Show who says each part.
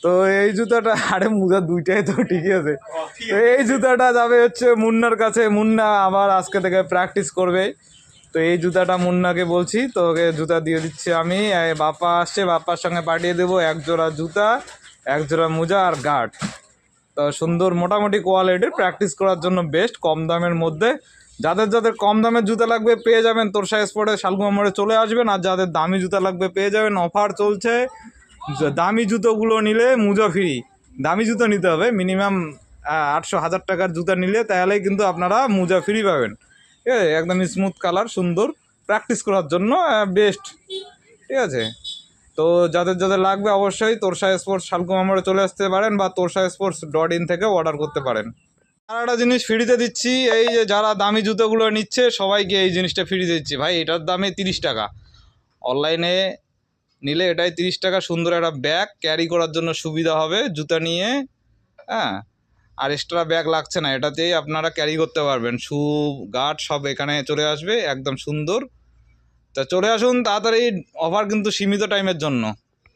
Speaker 1: তো এই জুতাটা, আরে মোজা দুইটাই তো ঠিকই আছে। তো এই জুতাটা যাবে হচ্ছে মুন্নার কাছে। মুন্না আবার আজকে থেকে প্র্যাকটিস করবে। তো এই জুতাটা মুন্নাকে বলছি, তো ওকে জুতা দিয়ে দিচ্ছি আমি। বাপ্পা আসছে, বাপ্পার সঙ্গে পাঠিয়ে দেবো এক জোড়া জুতা, এক জোড়া মোজা আর গার্ড। তো সুন্দর মোটামুটি কোয়ালিটির, প্র্যাকটিস করার জন্য বেস্ট, কম দামের মধ্যে। যাদের যাদের কম দামের জুতা লাগবে পেয়ে যাবেন তোরসা স্পোর্টে, শালকুমা মোড়ে চলে আসবেন। আর যাদের দামি জুতা লাগবে পেয়ে যাবেন, অফার চলছে। দামি জুতোগুলো নিলে মোজা ফ্রি। দামি জুতো নিতে হবে মিনিমাম 800-1000 টাকার জুতা নিলে, তাহলেই কিন্তু আপনারা মোজা ফ্রি পাবেন। ঠিক আছে, একদম স্মুথ কালার, সুন্দর, প্র্যাকটিস করার জন্য বেস্ট। ঠিক আছে, তো যাদের যাদের লাগবে অবশ্যই তোরসা স্পোর্টস শালকুমা মোড়ে চলে আসতে পারেন, বা torsasports.in থেকে অর্ডার করতে পারেন। আর একটা জিনিস ফ্রিতে দিচ্ছি, এই যে যারা দামি জুতোগুলো নিচ্ছে সবাইকে এই জিনিসটা ফ্রি দিচ্ছি ভাই। এটার দামে 30 টাকা, অনলাইনে নিলে এটাই 30 টাকা। সুন্দর একটা ব্যাগ ক্যারি করার জন্য সুবিধা হবে জুতা নিয়ে। হ্যাঁ, আর এক্সট্রা ব্যাগ লাগছে না, এটাতেই আপনারা ক্যারি করতে পারবেন। শু, গার্ড সব এখানে চলে আসবে, একদম সুন্দর। তা চলে আসুন তাড়াতাড়ি, অফার কিন্তু সীমিত টাইমের জন্য।